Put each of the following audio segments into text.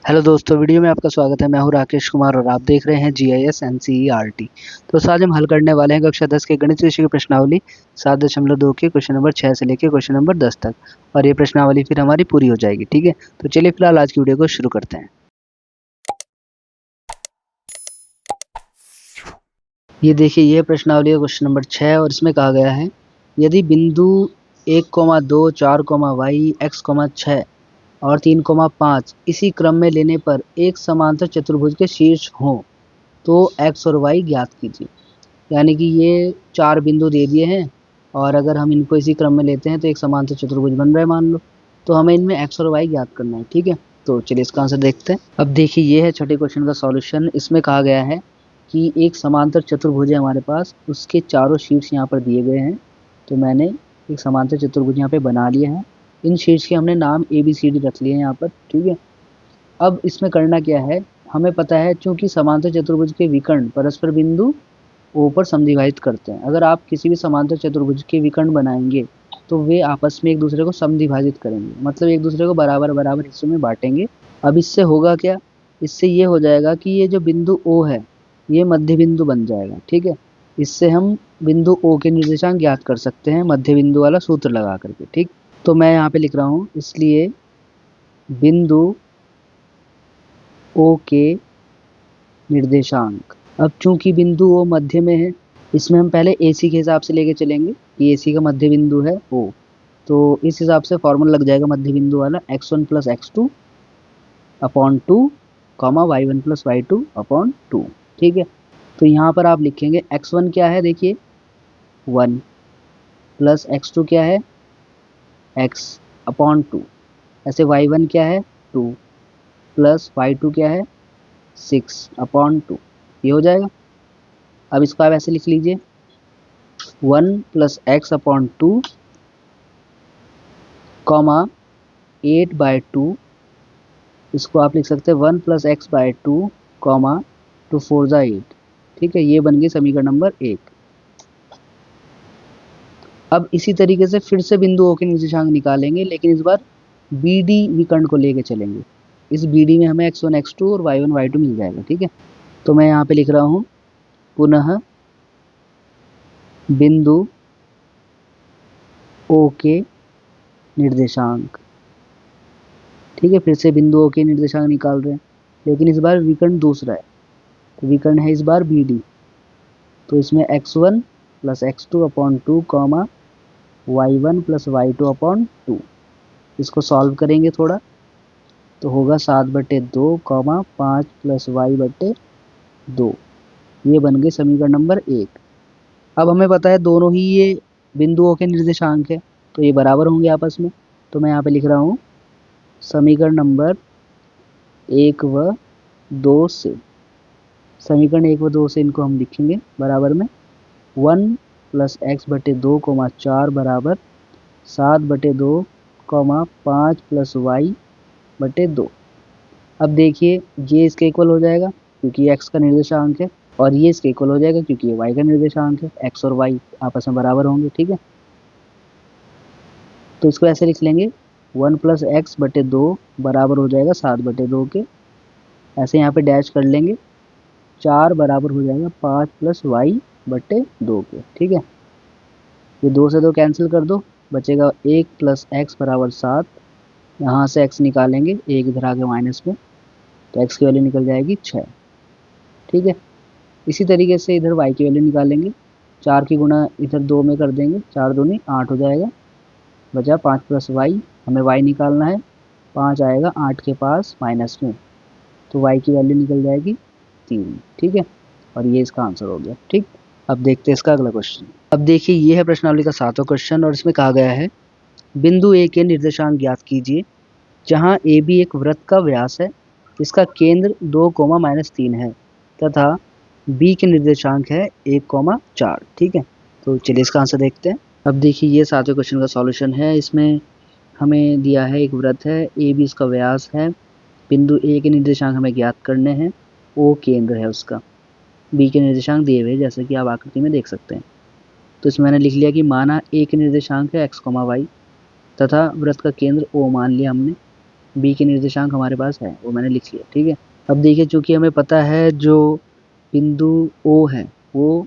Hello दोस्तों, video में आपका स्वागत है। मैं हूं राकेश कुमार और आप देख रहे हैं GIS NCERT। तो आज हम हल करने वाले हैं कक्षा 10 के गणित विषय की प्रश्नावली 7.2 के क्वेश्चन नंबर 6 से लेकर क्वेश्चन नंबर 10 तक। और ये प्रश्नावली फिर हमारी पूरी हो जाएगी। ठीक है, तो चलिए फिलहाल आज की वीडियो को शुरू करते हैं। ये देखिए, ये प्रश्नावली का क्वेश्चन नंबर 6 और इसमें कहा गया है यदि बिंदु 1,2 4, x, 6 और 3,5 इसी क्रम में लेने पर एक समांतर चतुर्भुज के शीर्ष हों तो x और y ज्ञात कीजिए। यानी कि ये 4 बिंदु दे दिए हैं और अगर हम इनको इसी क्रम में लेते हैं तो एक समांतर चतुर्भुज बन रहा है मान लो। तो हमें इनमें x और y ज्ञात करना है। ठीक है, तो चलिए इसका आंसर देखते हैं। अब देखिए, ये है छठे क्वेश्चन का सॉल्यूशन। इसमें कहा गया है कि एक समांतर चतुर्भुज है हमारे पास, उसके चारों शीर्ष यहाँ पर दिए गए हैं। तो मैंने एक समांतर चतुर्भुज यहाँ पे बना लिया है। इन शीर्ष के हमने नाम ABCD रख लिए हैं यहाँ पर। ठीक है, अब इसमें करना क्या है, हमें पता है चूंकि समांतर चतुर्भुज के विकर्ण परस्पर बिंदु O पर समद्विभाजित करते हैं। अगर आप किसी भी समांतर चतुर्भुज के विकर्ण बनाएंगे तो वे आपस में एक दूसरे को समद्विभाजित करेंगे, मतलब एक दूसरे को बराबर बराबर हिस्सों में बांटेंगे। अब इससे होगा क्या, इससे ये हो जाएगा कि ये जो बिंदु O है ये मध्य बिंदु बन जाएगा। ठीक है, इससे हम बिंदु O के निर्देशांक ज्ञात कर सकते हैं मध्य बिंदु वाला सूत्र लगा करके। ठीक, तो मैं यहाँ पे लिख रहा हूँ, इसलिए बिंदु O के निर्देशांक। अब चूंकि बिंदु O मध्य में है, इसमें हम पहले AC के हिसाब से लेके चलेंगे कि AC का मध्य बिंदु है O। तो इस हिसाब से फॉर्मूला लग जाएगा मध्य बिंदु वाला x1 plus x2 upon 2 comma y1 plus y2 upon 2। ठीक है, तो यहाँ पर आप लिखेंगे x1 क्या है, देखिए 1 प्लस x2 क्या है x अपॉन 2। ऐसे y1 क्या है 2 प्लस y2 क्या है 6 अपॉन 2। ये हो जाएगा। अब इसको आप ऐसे लिख लीजिए 1 प्लस एक्स अपॉन 2 कॉमा 8/2। इसको आप लिख सकते हैं 1 प्लस एक्स बाय 2 कॉमा 2 4 जा 8। ठीक है, ये बन गई समीकरण नंबर 1। अब इसी तरीके से फिर से बिंदु O के निर्देशांक निकालेंगे, लेकिन इस बार BD विकर्ण को लेके चलेंगे। इस BD में हमें x1 x2 और y1 y2 मिल जाएगा। ठीक है, तो मैं यहाँ पे लिख रहा हूँ पुनः बिंदु O के निर्देशांक। ठीक है, फिर से बिंदु O के निर्देशांक निकाल रहे हैं, लेकिन इस बार विकर्ण दूसरा है। तो विकर्ण है इस बार BD। तो इसमें x1 plus x2 upon 2 comma y1 plus y2 upon 2। इसको सॉल्व करेंगे थोड़ा तो होगा 7/2 कॉमा 5 प्लस y/2। ये बन गए समीकरण नंबर 1। अब हमें पता है दोनों ही ये बिंदुओं के निर्देशांक है, तो ये बराबर होंगे आपस में। तो मैं यहाँ पे लिख रहा हूँ समीकरण नंबर 1 व 2 से, समीकरण 1 व 2 से इनको हम लिखेंगे बराबर में 1 प्लस x/2 कोमा 4 बराबर 7/2 कोमा 5 प्लस y/2। अब देखिए, ये इसके इक्वल हो जाएगा क्योंकि x का निर्देशांक है, और ये इसके इक्वल हो जाएगा क्योंकि ये y का निर्देशांक है। x और y आपस में बराबर होंगे। ठीक है, तो इसको ऐसे लिख लेंगे 1 प्लस x/2 बराबर हो जाएगा 7/2 के। ऐसे यहाँ पे डैश कर लेंगे, 4 बराबर हो जाएगा 5 प्लस y/2 के। ठीक है, ये 2 से 2 कैंसिल कर दो, बचेगा 1 प्लस x बराबर 7। यहाँ से x निकालेंगे, 1 इधर आगे माइनस में, तो x की वैल्यू निकल जाएगी 6। ठीक है, इसी तरीके से इधर y की वैल्यू निकालेंगे, 4 की गुणा इधर 2 में कर देंगे, 4 दूनी 8 हो जाएगा, बचा 5 प्लस y। हमें y निकालना है, 5 आएगा 8 के पास माइनस में, तो y की वैल्यू निकल जाएगी 3। ठीक है, और ये इसका आंसर हो गया। ठीक, अब देखते हैं इसका अगला क्वेश्चन। अब देखिए, ये है प्रश्नावली का 7वां क्वेश्चन और इसमें कहा गया है बिंदु A के निर्देशांक ज्ञात कीजिए जहां AB एक वृत्त का व्यास है, इसका केंद्र 2, -3 है तथा B के निर्देशांक है 1, 4। ठीक है, तो चलिए इसका आंसर देखते हैं। अब देखिए, ये 7वें क्वेश्चन का सॉल्यूशन है। इसमें हमें दिया है एक वृत्त है, AB इसका व्यास है, बिंदु A के निर्देशांक हमें ज्ञात करने हैं, O केंद्र है उसका, B के निर्देशांक दिए हुए जैसे कि आप आकृति में देख सकते हैं। तो इसमें मैंने लिख लिया कि माना A के निर्देशांक है x, y तथा वृत्त का केंद्र O मान लिया हमने। बी के निर्देशांक हमारे पास है, वो मैंने लिख लिया। ठीक है, अब देखिए चूंकि हमें पता है जो बिंदु ओ है वो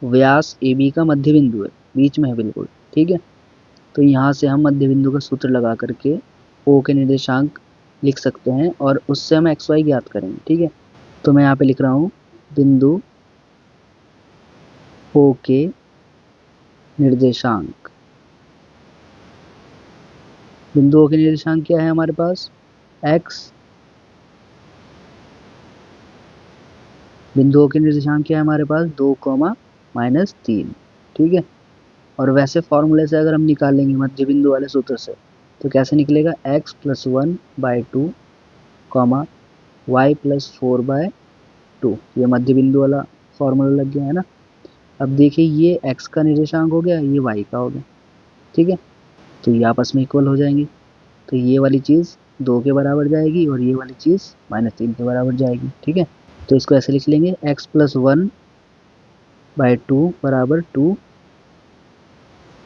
व्यास ए बी का मध्य बिंदु है, बीच में है बिल्कुल। ठीक है, तो यहाँ से हम मध्य बिंदु का सूत्र लगा करके ओ के निर्देशांक लिख सकते हैं और उससे हम एक्स वाई ज्ञात करेंगे। ठीक है, तो मैं यहाँ पे लिख रहा हूँ बिंदु ओ के निर्देशांक। बिंदु ओ के निर्देशांक क्या है हमारे पास, x। बिंदुओं के निर्देशांक क्या है हमारे पास, 2 -3। ठीक है, और वैसे फॉर्मूले से अगर हम निकालेंगे मध्य बिंदु वाले सूत्र से तो कैसे निकलेगा, x + 1/2 y + 4/2। ये मध्य बिंदु वाला फॉर्मूला लग गया है ना। अब देखिए ये x का निर्देशांक हो गया, ये y का हो गया। ठीक है, तो ये आपस में इक्वल हो जाएंगे, तो ये वाली चीज़ 2 के बराबर जाएगी और ये वाली चीज़ -3 के बराबर जाएगी। ठीक है, तो इसको ऐसे लिख लेंगे x + 1/2 = 2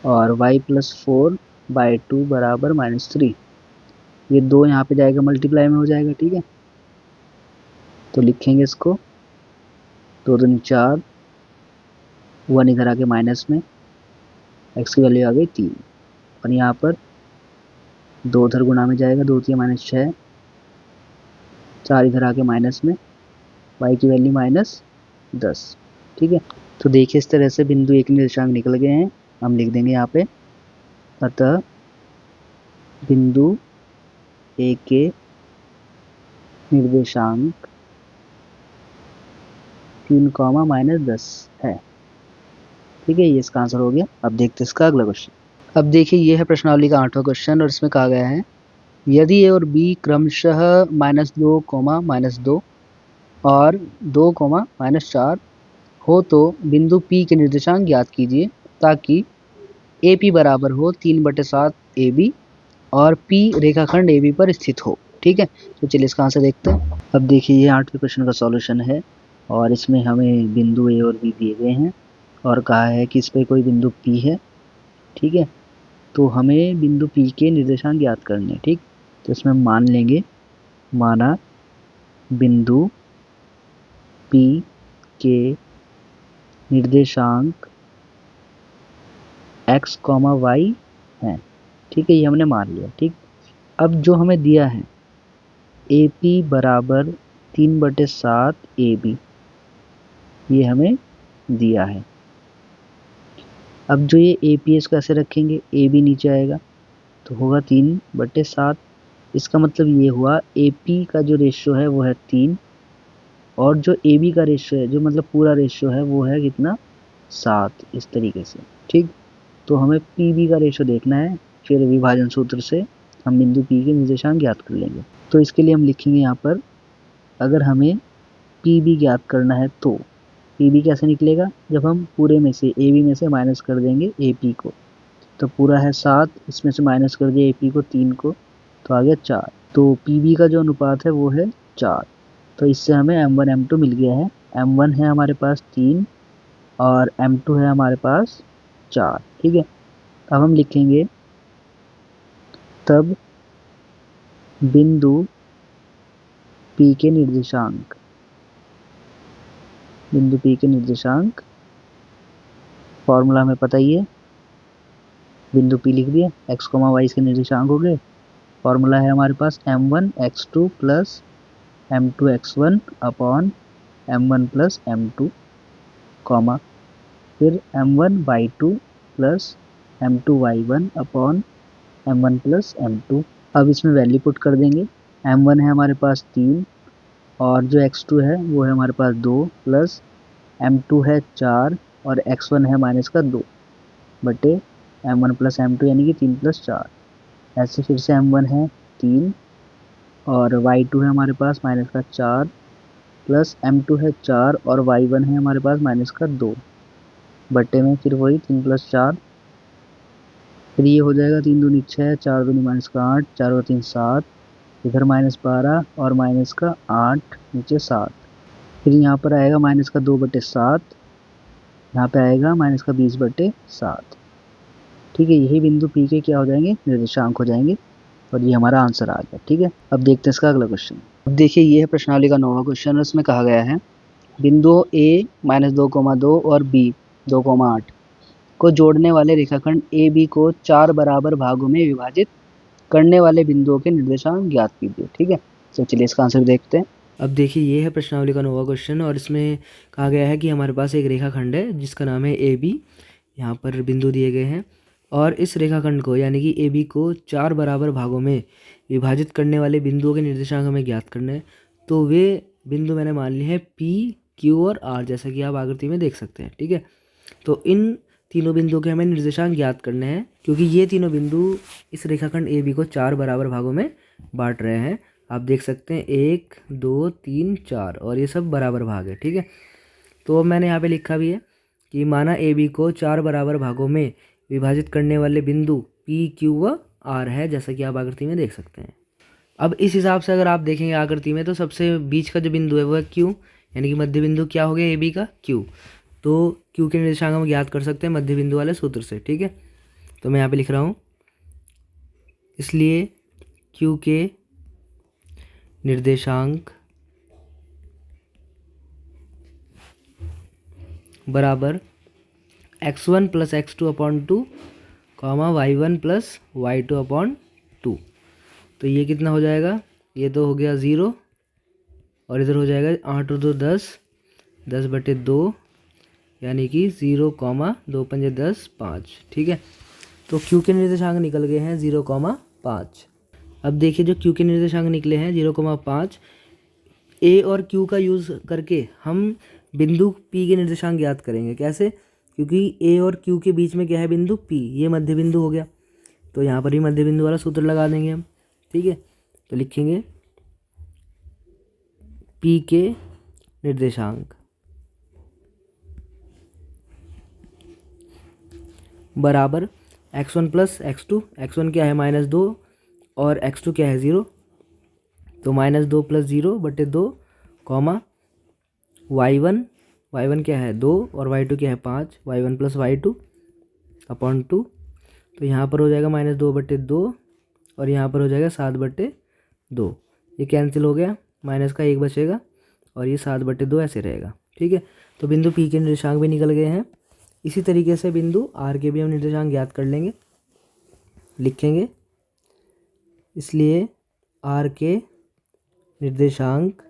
और y + 4/2 = -3। ये 2 यहाँ पे जाएगा मल्टीप्लाई में हो जाएगा। ठीक है, तो लिखेंगे इसको 2 दूनी 4, 1 इधर आके माइनस में, x की वैल्यू आ गई 3 और यहाँ पर 2 उधर गुणा में जाएगा, 2 3 -6, 4 इधर आके माइनस में, y की वैल्यू -10। ठीक है, तो देखिए इस तरह से बिंदु एक निर्देशांक निकल गए हैं। हम लिख देंगे यहाँ पे, अतः बिंदु ए के निर्देशांक 3, -10 है। ठीक है, ये इसका आंसर हो गया। अब देखते हैं इसका अगला क्वेश्चन। अब देखिए ये है प्रश्नावली का 8वां क्वेश्चन और इसमें कहा गया है यदि ए और बी क्रमशः -2, -2 और 2, -4 हो तो बिंदु P के निर्देशांक ज्ञात कीजिए ताकि AP बराबर हो 3/7 AB और P रेखाखंड AB पर स्थित हो। ठीक है, तो चलिए इसका आंसर देखते हैं। अब देखिए ये 8वें क्वेश्चन का सॉल्यूशन है और इसमें हमें बिंदु A और B दिए गए हैं और कहा है कि इस पर कोई बिंदु P है। ठीक है, तो हमें बिंदु P के निर्देशांक ज्ञात करने। ठीक, तो इसमें मान लेंगे, माना बिंदु P के निर्देशांक x, y हैं। ठीक है, ये हमने मान लिया। ठीक, अब जो हमें दिया है AP बराबर 3/7 AB, ये हमें दिया है। अब जो ये AP इसको ऐसे रखेंगे, AB नीचे आएगा तो होगा 3/7। इसका मतलब ये हुआ AP का जो रेशियो है वो है 3 और जो AB का रेशियो है, जो मतलब पूरा रेशियो है वो है कितना, 7। इस तरीके से। ठीक, तो हमें PB का रेशियो देखना है, फिर विभाजन सूत्र से हम बिंदु P के निर्देशांक ज्ञात कर लेंगे। तो इसके लिए हम लिखेंगे यहाँ पर, अगर हमें PB ज्ञात करना है तो PB कैसे निकलेगा, जब हम पूरे में से AB में से माइनस कर देंगे AP को, तो पूरा है 7, इसमें से माइनस कर दिया AP को 3 को, तो आ गया 4। तो PB का जो अनुपात है वो है 4। तो इससे हमें M1 M2 मिल गया है। M1 है हमारे पास 3 और M2 है हमारे पास 4। ठीक है, अब हम लिखेंगे तब बिंदु P के निर्देशांक, बिंदु P के निर्देशांक फॉर्मूला हमें पता ही है, बिंदु P लिख दिया, x, y इसके निर्देशांक हो गए। फॉर्मूला है हमारे पास m1 x2 plus m2 x1 upon m1 plus m2, फिर m1 y2 plus m2 y1 upon m1 plus m2। अब इसमें वैल्यू पुट कर देंगे। m1 है हमारे पास 3 और जो x2 है वो है हमारे पास 2 प्लस m2 है 4 और x1 है -2 बटे m1 प्लस m2 यानी कि 3 + 4। ऐसे फिर से m1 है 3 और y2 है हमारे पास -4 प्लस m2 है 4 और y1 है हमारे पास -2 बटे में फिर वही 3 + 4। फिर ये हो जाएगा 3 दूनी 6, 4 दूनी -8, 4 और 3 7, इधर -12 और -8 नीचे 7। फिर यहाँ पर आएगा -2/7, यहाँ पे आएगा -20/7। ठीक है, यही बिंदु P के क्या हो जाएंगे, निर्देशांक हो जाएंगे। और ये हमारा आंसर आ गया। ठीक है, अब देखते हैं इसका अगला क्वेश्चन। अब देखिए ये है प्रश्नावली का 9वां क्वेश्चन और इसमें कहा गया है बिंदुओं a -2,2 और b 2,8 को जोड़ने वाले रेखाखंड ए बी को 4 बराबर भागों में विभाजित करने वाले बिंदुओं के निर्देशांक ज्ञात कीजिए। ठीक है, तो चलिए इसका आंसर देखते हैं। अब देखिए ये है प्रश्नावली का 9वां क्वेश्चन और इसमें कहा गया है कि हमारे पास एक रेखाखंड है जिसका नाम है ए बी। यहाँ पर बिंदु दिए गए हैं और इस रेखाखंड को यानी कि ए बी को 4 बराबर भागों में विभाजित करने वाले बिंदुओं के निर्देशांक हमें ज्ञात करने हैं। तो वे बिंदु मैंने मान लिए हैं पी, क्यू और आर, जैसा कि आप आकृति में देख सकते हैं। ठीक है, तो इन तीनों बिंदुओं के हमें निर्देशांक ज्ञात करने हैं क्योंकि ये तीनों बिंदु इस रेखाखंड ए बी को 4 बराबर भागों में बांट रहे हैं। आप देख सकते हैं 1, 2, 3, 4 और ये सब बराबर भाग है। ठीक है, तो अब मैंने यहाँ पे लिखा भी है कि माना ए बी को 4 बराबर भागों में विभाजित करने वाले बिंदु पी, क्यू व आर है, जैसा कि आप आकृति में देख सकते हैं। अब इस हिसाब से अगर आप देखेंगे आकृति में तो सबसे बीच का जो बिंदु है वो है क्यू, यानी कि मध्य बिंदु क्या हो गया ए बी का क्यू। तो क्यू के निर्देशांक हम ज्ञात कर सकते हैं मध्य बिंदु वाले सूत्र से। ठीक है, तो मैं यहाँ पे लिख रहा हूँ, इसलिए क्यू के निर्देशांक बराबर x1 + x2/2 y1 + y2/2। तो ये कितना हो जाएगा, ये तो हो गया 0 और इधर हो जाएगा 8 और 2 10, 10/2 यानी कि 0, 2 पंजे 10, 5। ठीक है, तो क्यू के निर्देशांक निकल गए हैं 0,5। अब देखिए जो क्यू के निर्देशांक निकले हैं 0,5, ए और क्यू का यूज़ करके हम बिंदु पी के निर्देशांक ज्ञात करेंगे। कैसे, क्योंकि ए और क्यू के बीच में क्या है बिंदु पी, ये मध्य बिंदु हो गया, तो यहाँ पर भी मध्य बिंदु वाला सूत्र लगा देंगे हम। ठीक है, तो लिखेंगे पी के निर्देशांक बराबर x1 + x2, x1 क्या है -2 और x2 क्या है 0, तो -2 + 0/2 y1 क्या है 2 और y2 क्या है 5, y1 + y2/2। तो यहाँ पर हो जाएगा -2/2 और यहाँ पर हो जाएगा 7/2। ये कैंसिल हो गया, माइनस का 1 बचेगा और ये 7/2 ऐसे रहेगा। ठीक है, तो बिंदु पी के निर्देशांक भी निकल गए हैं। इसी तरीके से बिंदु आर के भी हम निर्देशांक ज्ञात कर लेंगे, लिखेंगे, इसलिए आर के निर्देशांक,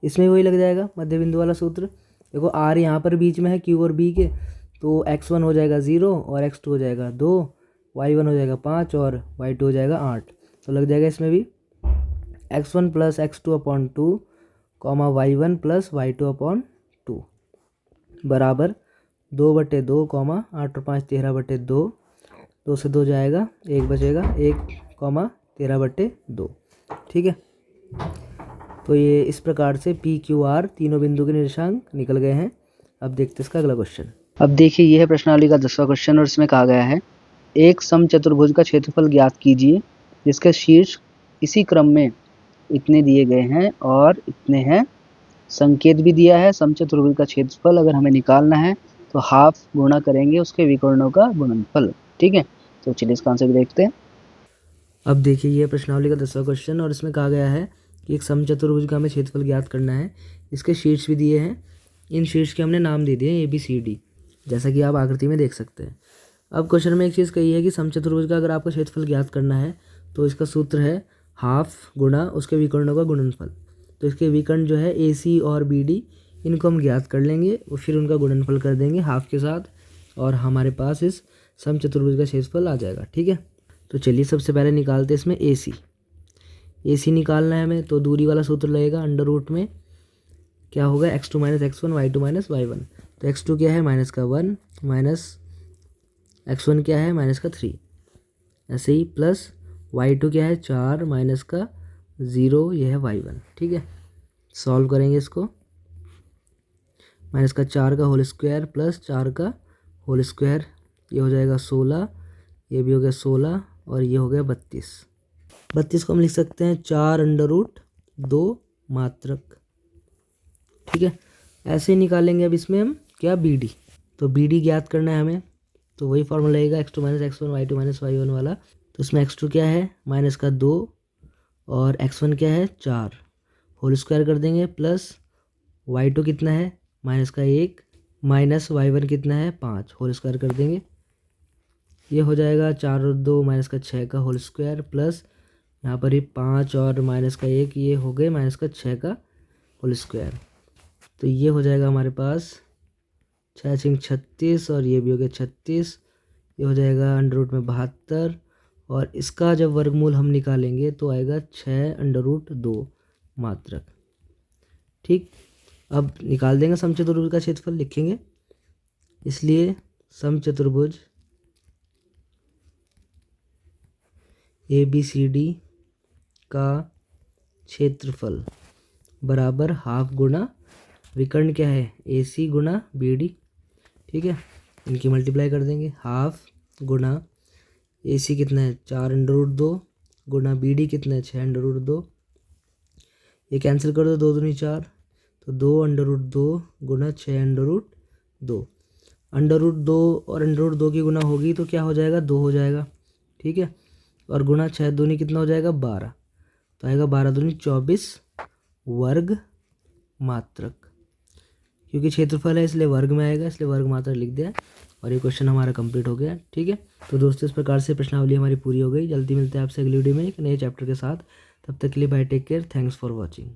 इसमें वही लग जाएगा मध्य बिंदु वाला सूत्र। देखो आर यहाँ पर बीच में है क्यू और बी के, तो x1 हो जाएगा 0 और x2 हो जाएगा 2, y1 हो जाएगा 5 और y2 हो जाएगा 8। तो लग जाएगा इसमें भी x1 + x2/2 y1 + y2/2 बराबर 2/2, 8 और 5 13/2, 2 से 2 जाएगा, 1 बचेगा, 1, 13/2। ठीक है, तो ये इस प्रकार से पी, क्यू, आर तीनों बिंदु के निर्देशांक निकल गए हैं। अब देखते हैं इसका अगला क्वेश्चन। अब देखिए ये है प्रश्नावली का 10वां क्वेश्चन और इसमें कहा गया है एक समचतुर्भुज का क्षेत्रफल ज्ञात कीजिए जिसके शीर्ष इसी क्रम में इतने दिए गए हैं और इतने हैं, संकेत भी दिया है। समचतुर्भुज का क्षेत्रफल अगर हमें निकालना है तो हाफ गुणा करेंगे उसके विकर्णों का गुणनफल। ठीक है, तो चलिए इसका आंसर देखते हैं। अब देखिए ये प्रश्नावली का 10वां क्वेश्चन और इसमें कहा गया है कि एक समचतुर्भुज का हमें क्षेत्रफल ज्ञात करना है। इसके शीर्ष भी दिए हैं, इन शीर्ष के हमने नाम दे दिए ABCD, जैसा कि आप आकृति में देख सकते हैं। अब क्वेश्चन में एक चीज़ कही है कि समचतुर्भुज का अगर आपको क्षेत्रफल ज्ञात करना है तो इसका सूत्र है हाफ गुणा उसके विकर्णों का गुणनफल। तो इसके विकर्ण जो है AC और BD, इनको हम ज्ञात कर लेंगे और फिर उनका गुणनफल कर देंगे हाफ के साथ और हमारे पास इस समचतुर्भुज का क्षेत्रफल आ जाएगा। ठीक है, तो चलिए सबसे पहले निकालते हैं इसमें AC निकालना है हमें, तो दूरी वाला सूत्र लगेगा अंडर रूट में क्या होगा x2 - x1 y2 - y1। तो x2 क्या है -1 माइनस x1 क्या है -3, ऐसे ही प्लस y2 क्या है 4 -0, यह है y1। ठीक है, सॉल्व करेंगे इसको, -4 का होल स्क्वायर प्लस 4 का होल स्क्वायर, ये हो जाएगा 16, ये भी हो गया 16 और ये हो गया 32 को हम लिख सकते हैं 4√2 मात्रक। ठीक है, ऐसे ही निकालेंगे अब इसमें हम क्या BD, तो BD ज्ञात करना है हमें। तो वही फॉर्मूला लगेगा x2 minus x1 y2 minus y1 वाला। तो इसमें x2 क्या है माइनस का 2 और x1 क्या है 4 होल स्क्वायर कर देंगे, प्लस y2 कितना है माइनस का 1 माइनस y1 कितना है 5 होल स्क्वायर कर देंगे। ये हो जाएगा 4 और 2 माइनस का 6 का होल स्क्वायर, प्लस यहाँ पर ही 5 और माइनस का 1, ये हो गए माइनस का 6 का होल स्क्वायर। तो ये हो जाएगा हमारे पास 6 6 36 और ये भी हो गया 36। ये हो जाएगा अंडर रूट में 72 और इसका जब वर्गमूल हम निकालेंगे तो आएगा 6 अंडर रूट 2 मात्रक। ठीक, अब निकाल देंगे समचतुर्भुज का क्षेत्रफल, लिखेंगे। इसलिए समचतुर्भुज ABCD का क्षेत्रफल बराबर हाफ गुना विकर्ण क्या है AC गुना BD। ठीक है, इनकी मल्टीप्लाई कर देंगे। हाफ गुना AC कितना है 4 अंडर रूट 2 गुना BD कितना है 6 अंडर रूट 2। ये कैंसिल कर दो, 2 दूनी 4, तो 2 अंडर रूट 2 गुना 6 अंडर रूट 2। अंडर रूट 2 और अंडर रूट 2 की गुना होगी तो क्या हो जाएगा 2 हो जाएगा। ठीक है, और गुना 6 दूनी कितना हो जाएगा 12, तो आएगा 12 दूनी 24 वर्ग मात्रक। क्योंकि क्षेत्रफल है इसलिए वर्ग में आएगा, इसलिए वर्ग मात्रक लिख दिया और ये क्वेश्चन हमारा कंप्लीट हो गया। ठीक है, तो दोस्तों इस प्रकार से प्रश्नावली हमारी पूरी हो गई। जल्दी मिलते हैं आपसे अगली वीडियो में एक नए चैप्टर के साथ। तब तक के लिए bye, take care, thanks for watching.